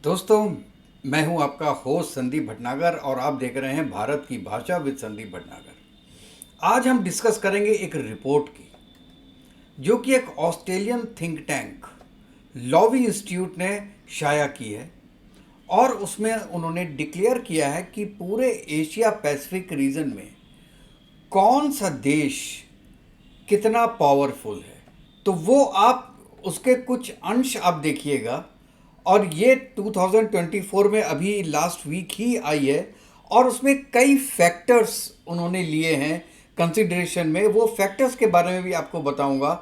दोस्तों, मैं हूं आपका होस्ट संदीप भटनागर और आप देख रहे हैं भारत की भाषा विद संदीप भटनागर। आज हम डिस्कस करेंगे एक रिपोर्ट की, जो कि एक Australian think tank Lowy institute ने शाया की है। और उसमें उन्होंने डिक्लेयर किया है कि पूरे एशिया पैसिफिक रीजन में कौन सा देश कितना पावरफुल है। तो वो आप उसके कुछ अंश आप देखिएगा। और ये 2024 में अभी लास्ट वीक ही आई है। और उसमें कई फैक्टर्स उन्होंने लिए हैं कंसिडरेशन में। वो फैक्टर्स के बारे में भी आपको बताऊंगा।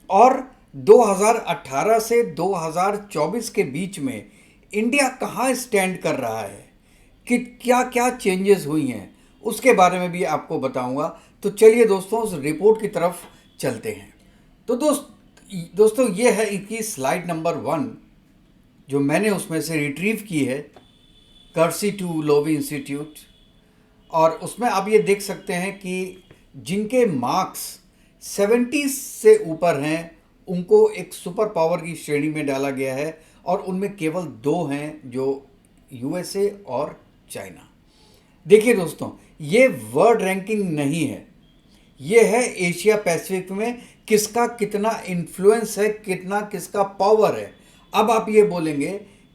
और 2018 से 2024 के बीच में इंडिया कहाँ स्टैंड कर रहा है, कि क्या क्या चेंजेस हुई हैं, उसके बारे में भी आपको बताऊंगा। तो चलिए दोस्तों, उस रिपोर्ट की तरफ चलते हैं। तो दोस्तों ये है इनकी स्लाइड नंबर 1, जो मैंने उसमें से रिट्रीव की है, कर्सी टू लोवी इंस्टीट्यूट। और उसमें आप ये देख सकते हैं कि जिनके मार्क्स 70 से ऊपर हैं उनको एक सुपर पावर की श्रेणी में डाला गया है। और उनमें केवल 2 हैं, जो यूएसए और चाइना। देखिए दोस्तों, ये वर्ल्ड रैंकिंग नहीं है, ये है एशिया पैसिफिक में किसका कितना इन्फ्लुएंस है, कितना किसका पावर है। अब आप ये बोलेंगे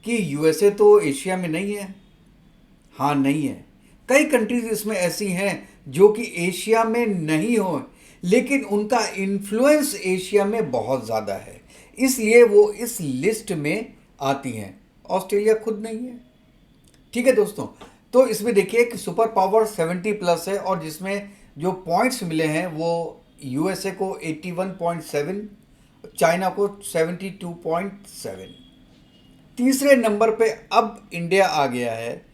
कि यूएसए तो एशिया में नहीं है। हाँ, नहीं है। कई कंट्रीज इसमें ऐसी हैं जो कि एशिया में नहीं हो, लेकिन उनका इन्फ्लुएंस एशिया में बहुत ज़्यादा है, इसलिए वो इस लिस्ट में आती हैं। ऑस्ट्रेलिया खुद नहीं है। ठीक है दोस्तों, तो इसमें देखिए कि सुपर पावर 70 प्लस है, और जिसमें जो पॉइंट्स मिले हैं वो यूएसए को 81.7, चाइना को 72.7। तीसरे नंबर पे अब इंडिया आ गया है,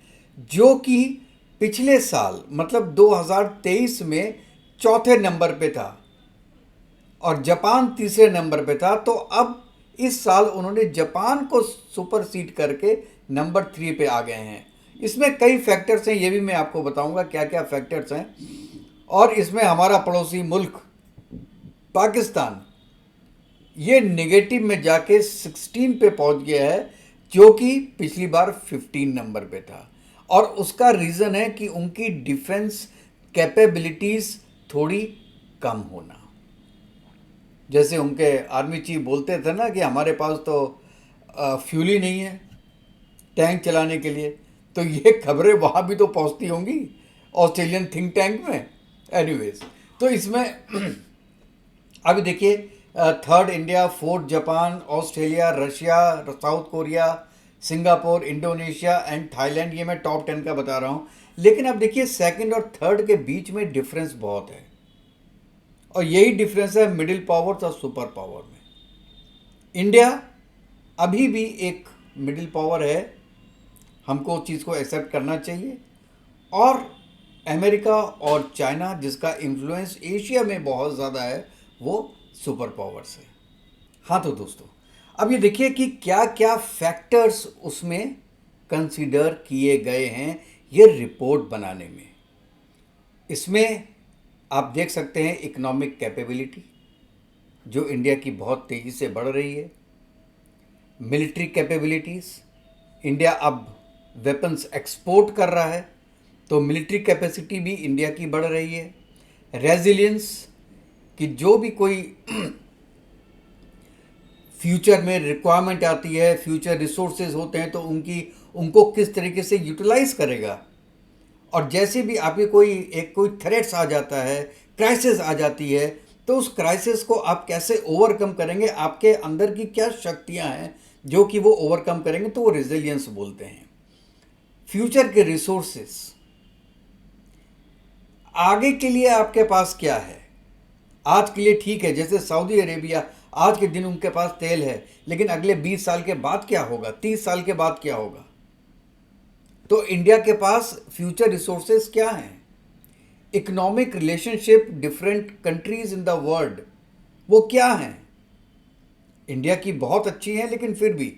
जो कि पिछले साल मतलब 2023 में चौथे नंबर पे था, और जापान तीसरे नंबर पे था। तो अब इस साल उन्होंने जापान को सुपरसीड करके नंबर 3 पे आ गए हैं। इसमें कई फैक्टर्स हैं, ये भी मैं आपको बताऊंगा क्या क्या फैक्टर्स हैं। और इसमें हमारा पड़ोसी मुल्क पाकिस्तान, ये नेगेटिव में जाके 16 पे पहुंच गया है, जो कि पिछली बार 15 नंबर पे था। और उसका रीज़न है कि उनकी डिफेंस कैपेबिलिटीज़ थोड़ी कम होना। जैसे उनके आर्मी चीफ बोलते थे ना कि हमारे पास तो फ्यूल ही नहीं है टैंक चलाने के लिए। तो ये खबरें वहाँ भी तो पहुँचती होंगी ऑस्ट्रेलियन थिंक टैंक में। एनीवेज, तो इसमें अभी देखिए, third India, fourth Japan, Australia, Russia, south Korea, Singapore, Indonesia and Thailand, ये मैं टॉप 10 का बता रहा हूँ। लेकिन अब देखिए, सेकंड और थर्ड के बीच में डिफरेंस बहुत है। और यही डिफरेंस है मिडिल पावर और सुपर पावर में। इंडिया अभी भी एक मिडिल पावर है, हमको उस चीज़ को एक्सेप्ट करना चाहिए। और अमेरिका और चाइना, जिसका इन्फ्लुएंस एशिया में बहुत ज़्यादा है, वो सुपर पावर्स है। हाँ तो दोस्तों, अब ये देखिए कि क्या क्या फैक्टर्स उसमें कंसीडर किए गए हैं ये रिपोर्ट बनाने में। इसमें आप देख सकते हैं इकोनॉमिक कैपेबिलिटी, जो इंडिया की बहुत तेज़ी से बढ़ रही है। मिलिट्री कैपेबिलिटीज़, इंडिया अब वेपन्स एक्सपोर्ट कर रहा है, तो मिलिट्री कैपेसिटी भी इंडिया की बढ़ रही है। रेजिलियंस, कि जो भी कोई फ्यूचर में रिक्वायरमेंट आती है, फ्यूचर रिसोर्सेज होते हैं, तो उनको किस तरीके से यूटिलाइज करेगा। और जैसे भी आपके कोई थ्रेट्स आ जाता है, क्राइसिस आ जाती है, तो उस क्राइसिस को आप कैसे ओवरकम करेंगे, आपके अंदर की क्या शक्तियां हैं जो कि वो ओवरकम करेंगे, तो वो रेजिलियंस बोलते हैं। फ्यूचर के रिसोर्सेस, आगे के लिए आपके पास क्या है। आज के लिए ठीक है, जैसे सऊदी अरेबिया, आज के दिन उनके पास तेल है, लेकिन अगले 20 साल के बाद क्या होगा, 30 साल के बाद क्या होगा। तो इंडिया के पास फ्यूचर रिसोर्सेज क्या हैं। Economic relationship different countries in the world, वो क्या हैं। इंडिया की बहुत अच्छी हैं, लेकिन फिर भी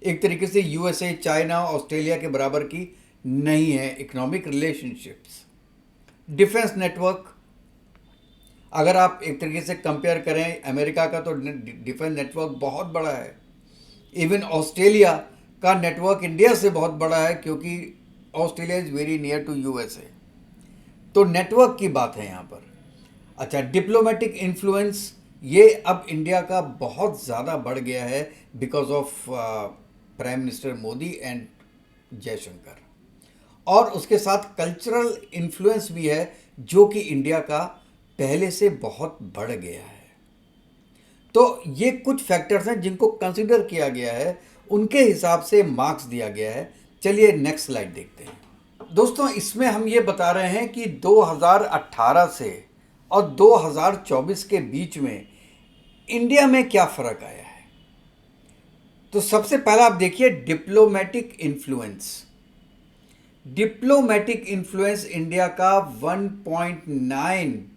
एक तरीके से यूएसए, चाइना, ऑस्ट्रेलिया के बराबर की नहीं है इकोनॉमिक रिलेशनशिप्स। डिफेंस नेटवर्क, अगर आप एक तरीके से कंपेयर करें अमेरिका का, तो डिफेंस नेटवर्क बहुत बड़ा है। इवन ऑस्ट्रेलिया का नेटवर्क इंडिया से बहुत बड़ा है, क्योंकि Australia is very near to USA. तो नेटवर्क की बात है यहाँ पर। अच्छा, डिप्लोमेटिक इन्फ्लुएंस ये अब इंडिया का बहुत ज़्यादा बढ़ गया है because of prime minister Modi and Jaishankar. और उसके साथ कल्चरल इन्फ्लुएंस भी है जो कि इंडिया का पहले से बहुत बढ़ गया है। तो ये कुछ फैक्टर्स हैं जिनको कंसिडर किया गया है, उनके हिसाब से मार्क्स दिया गया है। चलिए नेक्स्ट स्लाइड देखते हैं। दोस्तों, इसमें हम ये बता रहे हैं कि 2018 से और 2024 के बीच में इंडिया में क्या फ़र्क आया है। तो सबसे पहला आप देखिए diplomatic influence. Diplomatic influence India का 1.9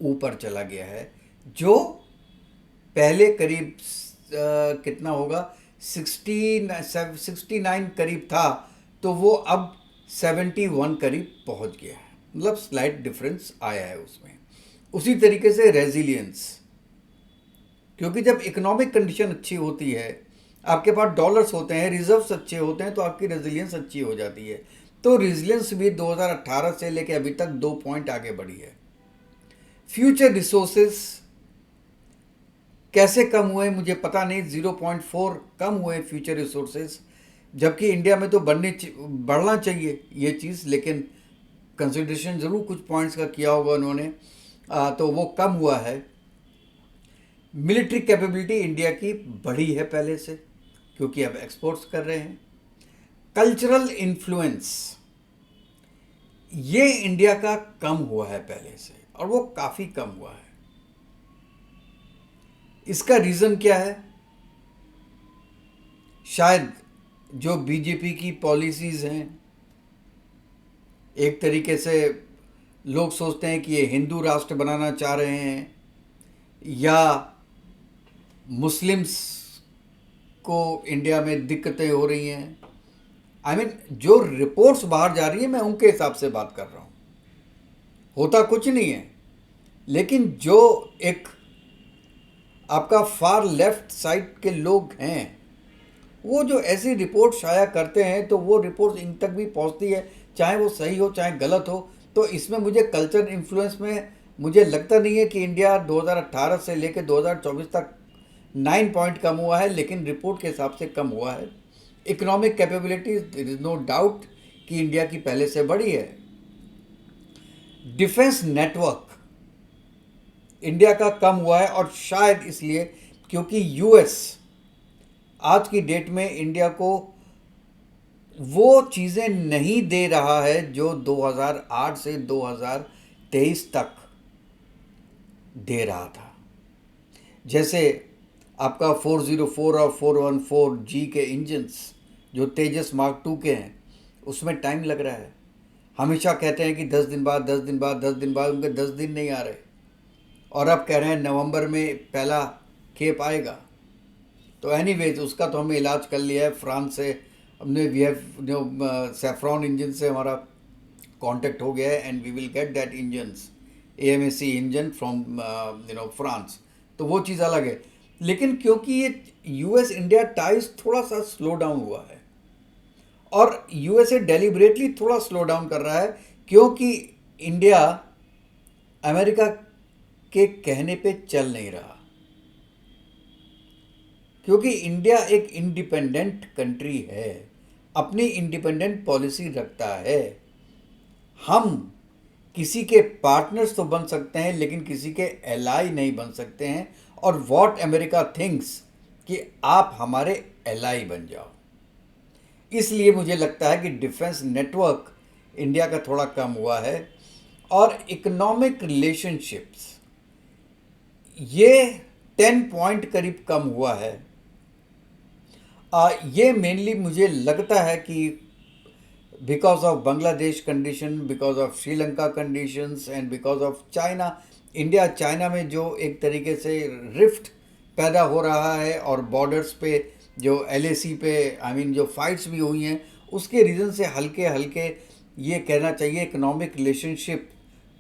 ऊपर चला गया है, जो पहले करीब कितना होगा 69 करीब था, तो वो अब 71 करीब पहुंच गया है। मतलब स्लाइट डिफरेंस आया है उसमें। उसी तरीके से रेजिलियंस, क्योंकि जब इकोनॉमिक कंडीशन अच्छी होती है, आपके पास डॉलर्स होते हैं, रिजर्व्स अच्छे होते हैं, तो आपकी रेजिलियंस अच्छी हो जाती है। तो रेजिलियंस भी 2018 से लेकर अभी तक 2 पॉइंट आगे बढ़ी है। फ्यूचर रिसोर्सेस कैसे कम हुए मुझे पता नहीं, 0.4 कम हुए फ्यूचर रिसोर्सेज, जबकि इंडिया में तो बढ़ना चाहिए ये चीज़, लेकिन कंसिडरेशन ज़रूर कुछ पॉइंट्स का किया होगा उन्होंने, तो वो कम हुआ है। मिलिट्री कैपेबिलिटी इंडिया की बढ़ी है पहले से, क्योंकि अब एक्सपोर्ट्स कर रहे हैं। कल्चरल इन्फ्लुएंस ये इंडिया का कम हुआ है पहले से, और वो काफ़ी कम हुआ है। इसका रीज़न क्या है? शायद जो बीजेपी की पॉलिसीज़ हैं, एक तरीके से लोग सोचते हैं कि ये हिंदू राष्ट्र बनाना चाह रहे हैं, या मुस्लिम्स को इंडिया में दिक्कतें हो रही हैं। जो रिपोर्ट्स बाहर जा रही है, मैं उनके हिसाब से बात कर रहा हूँ। होता कुछ नहीं है, लेकिन जो एक आपका फार लेफ्ट साइड के लोग हैं, वो जो ऐसी रिपोर्ट शाया करते हैं, तो वो रिपोर्ट इन तक भी पहुंचती है, चाहे वो सही हो चाहे गलत हो। तो इसमें मुझे कल्चर इन्फ्लुएंस में मुझे लगता नहीं है कि इंडिया 2018 से लेकर 2024 तक 9 पॉइंट कम हुआ है, लेकिन रिपोर्ट के हिसाब से कम हुआ है। Economic capability there is no doubt कि इंडिया की पहले से बढ़ी है। डिफेंस नेटवर्क इंडिया का कम हुआ है, और शायद इसलिए क्योंकि यूएस आज की डेट में इंडिया को वो चीज़ें नहीं दे रहा है जो 2008 से 2023 तक दे रहा था। जैसे आपका 404 और 414G के इंजन्स जो तेजस मार्क 2 के हैं, उसमें टाइम लग रहा है। हमेशा कहते हैं कि 10 दिन बाद 10 दिन बाद 10 दिन बाद, उनके 10 दिन नहीं आ रहे, और अब कह रहे हैं नवंबर में पहला खेप आएगा। तो एनीवेज उसका तो हमने इलाज कर लिया है फ्रांस से। हमने वी हैव सैफ्रॉन इंजन से हमारा कांटेक्ट हो गया है, and we will get that engines AMAC engine from France. तो वो चीज़ अलग है, लेकिन क्योंकि ये US इंडिया टाइज थोड़ा सा स्लो डाउन हुआ है, और USA डेलिबरेटली थोड़ा स्लो डाउन कर रहा है, क्योंकि इंडिया अमेरिका के कहने पे चल नहीं रहा। क्योंकि इंडिया एक इंडिपेंडेंट कंट्री है, अपनी इंडिपेंडेंट पॉलिसी रखता है। हम किसी के पार्टनर्स तो बन सकते हैं, लेकिन किसी के एलाई नहीं बन सकते हैं। और व्हाट अमेरिका थिंक्स कि आप हमारे एलाई बन जाओ। इसलिए मुझे लगता है कि डिफेंस नेटवर्क इंडिया का थोड़ा कम हुआ है। और इकोनॉमिक रिलेशनशिप्स ये 10 पॉइंट करीब कम हुआ है। ये मेनली मुझे लगता है कि because of Bangladesh condition, because of Sri Lanka conditions, and because of China. India China में जो एक तरीके से रिफ्ट पैदा हो रहा है, और बॉर्डर्स पे जो LAC पे जो फाइट्स भी हुई हैं, उसके रीज़न से हल्के हल्के ये कहना चाहिए इकोनॉमिक रिलेशनशिप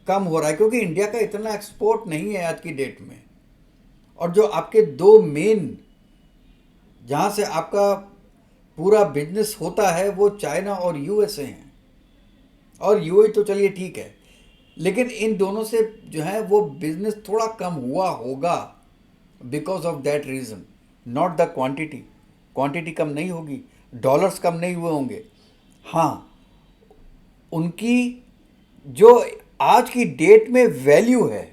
कम हो रहा है, क्योंकि इंडिया का इतना एक्सपोर्ट नहीं है आज की डेट में। और जो आपके दो मेन, जहाँ से आपका पूरा बिजनेस होता है वो चाइना और यूएसए हैं। और यूएई तो चलिए ठीक है, लेकिन इन दोनों से जो है वो बिजनेस थोड़ा कम हुआ होगा because of that reason, not the quantity. Quantity कम नहीं होगी, डॉलर्स कम नहीं हुए होंगे। हाँ, उनकी जो आज की डेट में वैल्यू है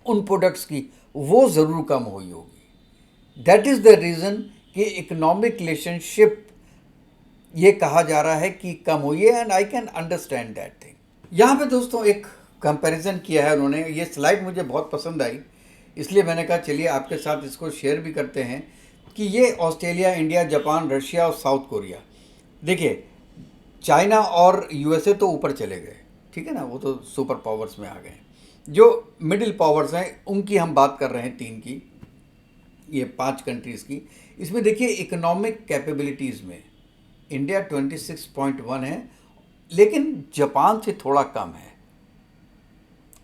उन प्रोडक्ट्स की वो ज़रूर कम हुई होगी। दैट इज़ द रीज़न कि इकोनॉमिक रिलेशनशिप ये कहा जा रहा है कि कम हुई है, and I can understand that thing. यहाँ पे दोस्तों एक कंपैरिजन किया है उन्होंने, ये स्लाइड मुझे बहुत पसंद आई, इसलिए मैंने कहा चलिए आपके साथ इसको शेयर भी करते हैं कि ये ऑस्ट्रेलिया, इंडिया, जापान, रशिया और साउथ कोरिया। देखिए, चाइना और यूएसए तो ऊपर चले गए, ठीक है ना, वो तो सुपर पावर्स में आ गए। जो मिडिल पावर्स हैं उनकी हम बात कर रहे हैं, तीन की, ये 5 कंट्रीज़ की। इसमें देखिए इकोनॉमिक कैपेबिलिटीज़ में इंडिया 26.1 है, लेकिन जापान से थोड़ा कम है,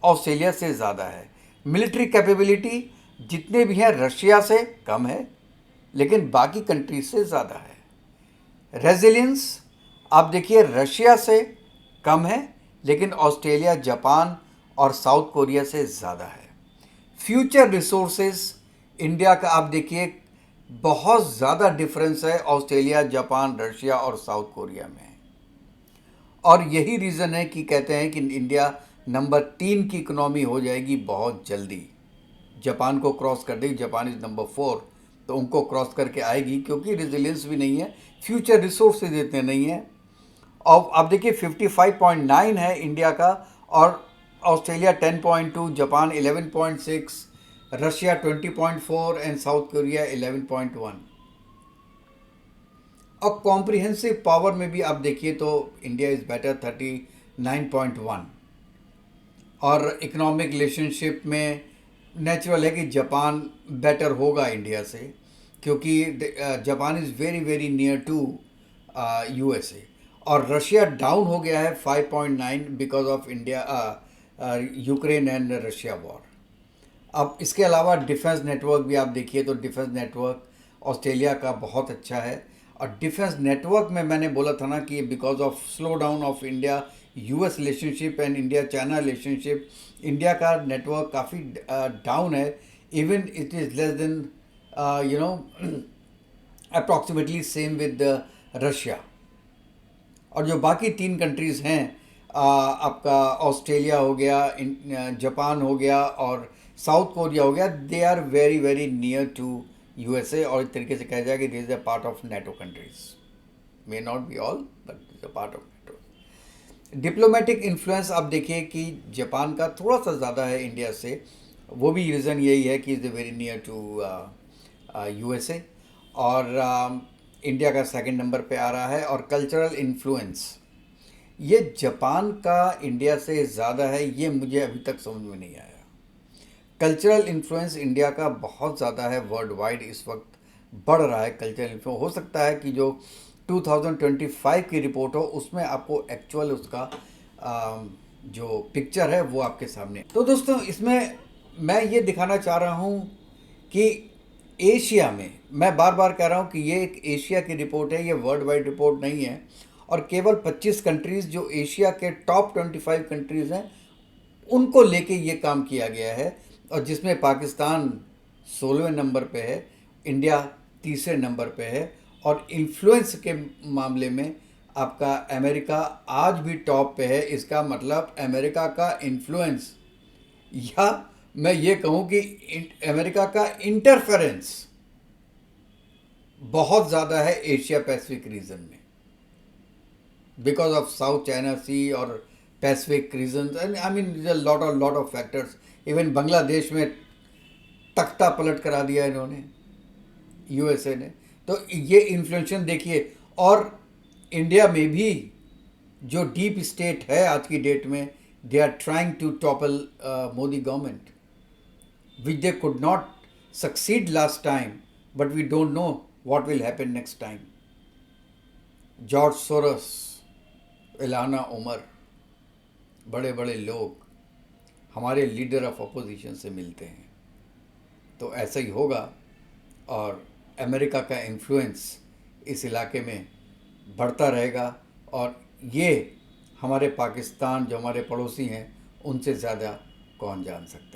ऑस्ट्रेलिया से ज़्यादा है। मिलिट्री कैपेबिलिटी जितने भी हैं रशिया से कम है, लेकिन बाकी कंट्रीज से ज़्यादा है। रेजिलियंस आप देखिए रशिया से कम है, लेकिन ऑस्ट्रेलिया, जापान और साउथ कोरिया से ज़्यादा है। फ्यूचर रिसोर्सेज इंडिया का आप देखिए बहुत ज़्यादा डिफरेंस है ऑस्ट्रेलिया, जापान, रशिया और साउथ कोरिया में। और यही रीज़न है कि कहते हैं कि इंडिया नंबर 3 की इकोनॉमी हो जाएगी बहुत जल्दी, जापान को क्रॉस कर देगी। जापान इज़ नंबर 4, तो उनको क्रॉस करके आएगी, क्योंकि रेजिलियंस भी नहीं है, फ्यूचर रिसोर्सेज इतने नहीं हैं। और आप देखिए 55.9 है इंडिया का, और Australia 10.2, Japan 11.6, Russia 20.4 and south Korea 11.1। और कॉम्प्रिहेंसिव पावर में भी आप देखिए तो इंडिया इज़ बेटर 39.1। और इकोनॉमिक रिलेशनशिप में नेचुरल है कि जापान बेटर होगा इंडिया से, क्योंकि Japan is very very near to USA. और रशिया डाउन हो गया है 5.9 because of India Ukraine and Russia war. अब इसके अलावा डिफेंस नेटवर्क भी आप देखिए तो डिफेंस नेटवर्क ऑस्ट्रेलिया का बहुत अच्छा है। और डिफेंस नेटवर्क में मैंने बोला था ना कि because of slow down of India US relationship and India China relationship, India का नेटवर्क काफ़ी डाउन है। Even it is less than you know approximately same with Russia. और जो बाकी 3 कंट्रीज़ हैं, आपका ऑस्ट्रेलिया हो गया, जापान हो गया और साउथ कोरिया हो गया, they are very very near to USA. और एक तरीके से कहा जाए कि this is a part of NATO countries, may not be all but is a part of NATO. Diplomatic influence आप देखिए कि जापान का थोड़ा सा ज़्यादा है इंडिया से, वो भी रीज़न यही है कि is very near to USA. और इंडिया का सेकंड नंबर पे आ रहा है। और कल्चरल इन्फ्लुएंस ये जापान का इंडिया से ज़्यादा है, ये मुझे अभी तक समझ में नहीं आया। कल्चरल इन्फ्लुएंस इंडिया का बहुत ज़्यादा है, वर्ल्ड वाइड इस वक्त बढ़ रहा है कल्चरल इन्फ्लुएंस। हो सकता है कि जो 2025 की रिपोर्ट हो उसमें आपको एक्चुअल उसका जो पिक्चर है वो आपके सामने। तो दोस्तों इसमें मैं ये दिखाना चाह रहा हूँ कि एशिया में, मैं बार बार कह रहा हूँ कि ये एक एशिया की रिपोर्ट है, ये वर्ल्ड वाइड रिपोर्ट नहीं है। और केवल 25 कंट्रीज़ जो एशिया के टॉप 25 कंट्रीज़ हैं उनको लेके ये काम किया गया है, और जिसमें पाकिस्तान 16वें नंबर पे है, इंडिया तीसरे नंबर पे है। और इन्फ्लुएंस के मामले में आपका अमेरिका आज भी टॉप पे है। इसका मतलब अमेरिका का इन्फ्लुएंस, या मैं ये कहूँ कि अमेरिका का इंटरफेरेंस बहुत ज़्यादा है एशिया पैसिफिक रीजन में, बिकॉज ऑफ साउथ चाइना सी और Pacific region. I mean lot of factors. Even Bangladesh में तख्ता पलट करा दिया इन्होंने, यूएसए ने। तो ये इन्फ्लुएंशन देखिए। और इंडिया में भी जो डीप स्टेट है आज की डेट में, they are trying to topple Modi government, which they could not succeed last time, but we don't know what will happen next time. George Soros, Ilhan Omar, बड़े बड़े लोग हमारे लीडर ऑफ अपोजिशन से मिलते हैं, तो ऐसा ही होगा। और अमेरिका का इन्फ्लुएंस इस इलाके में बढ़ता रहेगा और ये हमारे पाकिस्तान जो हमारे पड़ोसी हैं उनसे ज़्यादा कौन जान सकता है।